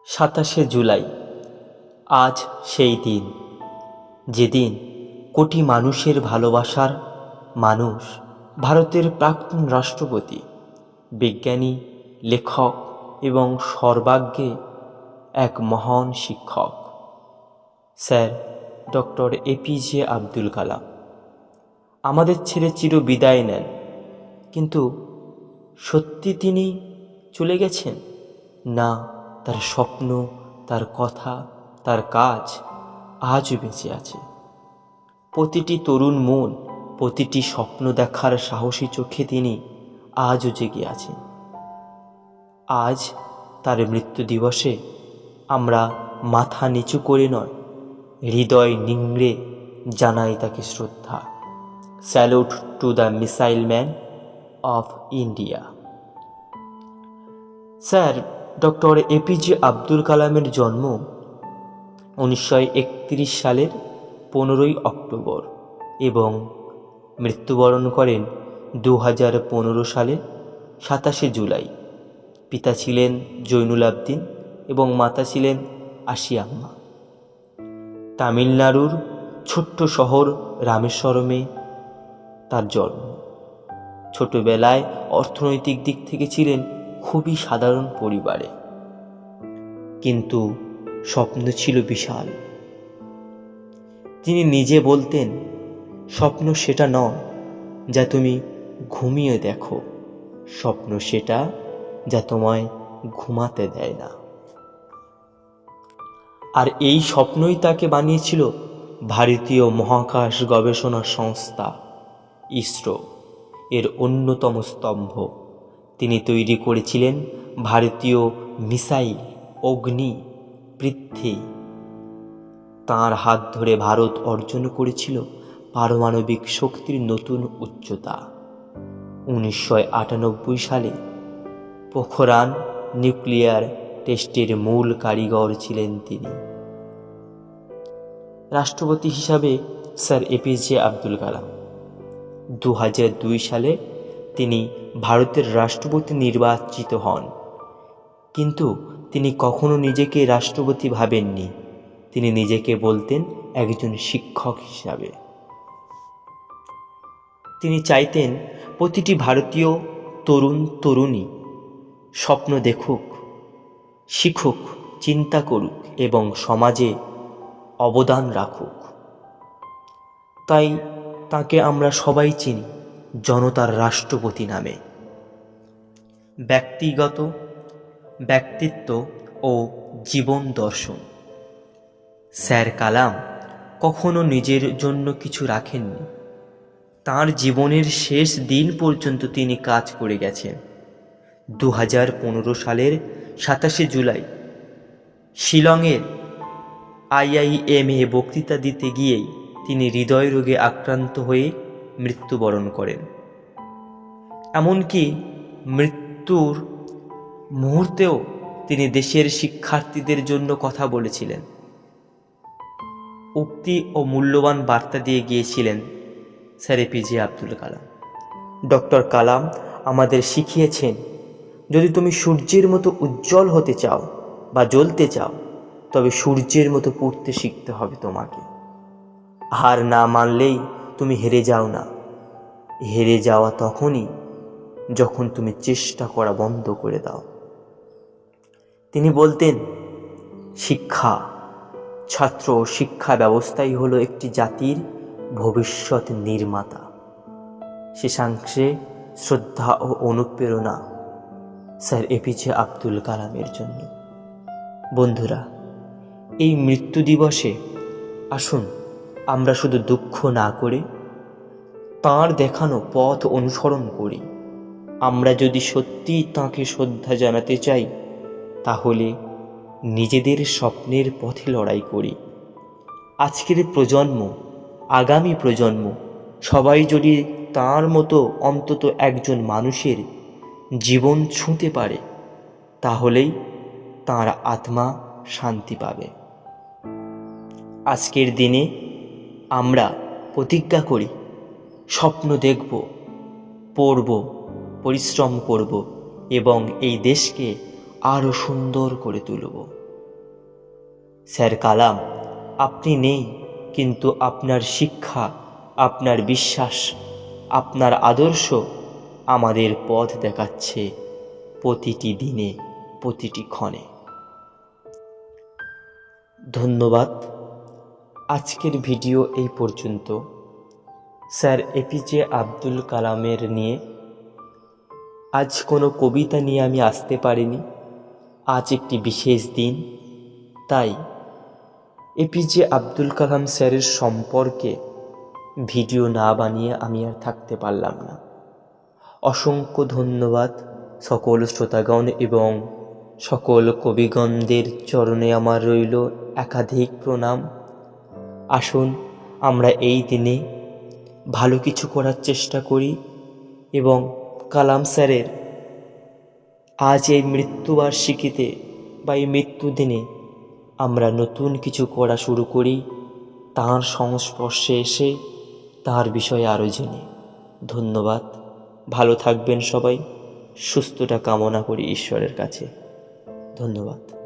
27 জুলাই আজ সেই দিন, যেদিন কোটি মানুষের ভালোবাসার মানুষ, ভারতের প্রাক্তন রাষ্ট্রপতি, বিজ্ঞানী, লেখক এবং সর্বাগ্রে এক মহান শিক্ষক sir doctor APJ Abdul Kalam আমাদের ছেড়ে চির বিদায় নেন। কিন্তু সত্যি তিনি চলে গেছেন? না, তার স্বপ্ন, তার কথা, তার কাজ আজও বেঁচে আছে। প্রতিটি তরুণ মন, প্রতিটি স্বপ্ন দেখার সাহসী চোখে তিনি আজও জেগে আছেন। আজ তার মৃত্যু দিবসে আমরা মাথা নিচু করে নয়, হৃদয় নিংড়ে জানাই তাকে শ্রদ্ধা। Salute to the missile man of India. Sir doctor APJ Abdul কালামের জন্ম 1931 সালের 15ই অক্টোবর এবং মৃত্যুবরণ করেন 2015 সালের 27শে জুলাই। পিতা ছিলেন জৈনুল আবদিন এবং মাতা ছিলেন আশিয়াম্মা। তামিলনাড়ুর ছোট্ট শহর রামেশ্বরমে তার জন্ম। ছোটবেলায় অর্থনৈতিক দিক থেকে ছিলেন খুবই সাধারণ পরিবারে, কিন্তু স্বপ্ন ছিল বিশাল। তিনি নিজে বলতেন, স্বপ্ন সেটা নয় যা তুমি ঘুমিয়ে দেখো, স্বপ্ন সেটা যা তোমায় ঘুমাতে দেয় না। আর এই স্বপ্নই তাকে বানিয়েছিল ভারতীয় মহাকাশ গবেষণা সংস্থা ইসরো এর অন্যতম স্তম্ভ। তিনি তৈরি করেছিলেন ভারতীয় মিসাইল অগ্নি পৃথ্বী। তাঁর হাত ধরে ভারত অর্জন করেছিল পারমাণবিক শক্তির নতুন উচ্চতা। 1998 সালে পোখরান নিউক্লিয়ার টেস্টের মূল কারিগর ছিলেন তিনি। রাষ্ট্রপতি হিসাবে স্যার এপিজে আব্দুল কালাম 2002 সালে তিনি ভারতের রাষ্ট্রপতি নির্বাচিত হন, কিন্তু তিনি কখনো নিজেকে রাষ্ট্রপতি ভাবেননি। তিনি নিজেকে বলতেন একজন শিক্ষক হিসাবে। তিনি চাইতেন প্রতিটি ভারতীয় তরুণ তরুণী স্বপ্ন দেখুক, শিখুক, চিন্তা করুক এবং সমাজে অবদান রাখুক। তাই তাকে আমরা সবাই চিনি জনতার রাষ্ট্রপতি নামে। ব্যক্তিত্ব ও জীবন দর্শন। স্যার কালাম কখনো নিজের জন্য কিছু রাখেননি। তাঁর জীবনের শেষ দিন পর্যন্ত তিনি কাজ করে গেছেন। 2015 সালের 27শে জুলাই শিলংয়ের IIM-এ বক্তৃতা দিতে গিয়েই তিনি হৃদয় রোগে আক্রান্ত হয়ে মৃত্যুবরণ করেন। এমনকি মৃত্যুর মুহূর্তেও তিনি দেশের শিক্ষার্থীদের জন্য কথা বলেছিলেন, উক্তি ও মূল্যবান বার্তা দিয়ে গিয়েছিলেন sir APJ Abdul Kalam. Doctor কালাম আমাদের শিখিয়েছেন, যদি তুমি সূর্যের মতো উজ্জ্বল হতে চাও বা জ্বলতে চাও, তবে সূর্যের মতো পড়তে শিখতে হবে তোমাকে। হার না মানলেই তুমি হেরে যাও না। হেরে যাওয়া তখনই যখন তুমি চেষ্টা করা বন্ধ করে দাও। তিনি বলতেন, শিক্ষা, ছাত্র ও শিক্ষা ব্যবস্থাই হলো একটি জাতির ভবিষ্যৎ নির্মাতা। শেষাংশে শ্রদ্ধা ও অনুপ্রেরণা স্যার এপিজে আব্দুল কালামের জন্য। বন্ধুরা, এই মৃত্যু দিবসে আসুন আমরা শুধু দুঃখ না করে তাঁর দেখানো পথ অনুসরণ করি। আমরা যদি সত্যিই তাঁকে শ্রদ্ধা জানাতে চাই, তাহলে নিজেদের স্বপ্নের পথে লড়াই করি। আজকের প্রজন্ম, আগামী প্রজন্ম সবাই যদি তাঁর মতো অন্তত একজন মানুষের জীবন ছুঁতে পারে, তাহলেই তাঁর আত্মা শান্তি পাবে। আজকের দিনে আমরা প্রতিজ্ঞা করি, স্বপ্ন দেখব, পড়ব, পরিশ্রম করব এবং এই দেশকে আরও সুন্দর করে তুলব। স্যার কালাম, আপনি নেই, কিন্তু আপনার শিক্ষা, আপনার বিশ্বাস, আপনার আদর্শ আমাদের পথ দেখাচ্ছে প্রতিটি দিনে, প্রতিটি ক্ষণে। ধন্যবাদ। আজকের ভিডিও এই পর্যন্ত। স্যার এপিজে আব্দুল কালামের নিয়ে আজ কোনো কবিতা নিয়ে আমি আসতে পারিনি। আজ একটি বিশেষ দিন, তাই এপিজে আব্দুল কালাম স্যারের সম্পর্কে ভিডিও না বানিয়ে আমি আর থাকতে পারলাম না। অসংখ্য ধন্যবাদ সকল শ্রোতাগণ এবং সকল কবিগণদের চরণে আমার রইল একাধিক প্রণাম। আসুন আমরা এই দিনে ভালো কিছু করার চেষ্টা করি এবং কালাম স্যারের আজ এই মৃত্যুবার্ষিকীতে বা এই মৃত্যুদিনে আমরা নতুন কিছু করা শুরু করি, তাঁর সংস্পর্শে এসে তাঁর বিষয়ে আরও জেনে। ধন্যবাদ। ভালো থাকবেন সবাই। সুস্থতা কামনা করি ঈশ্বরের কাছে। ধন্যবাদ।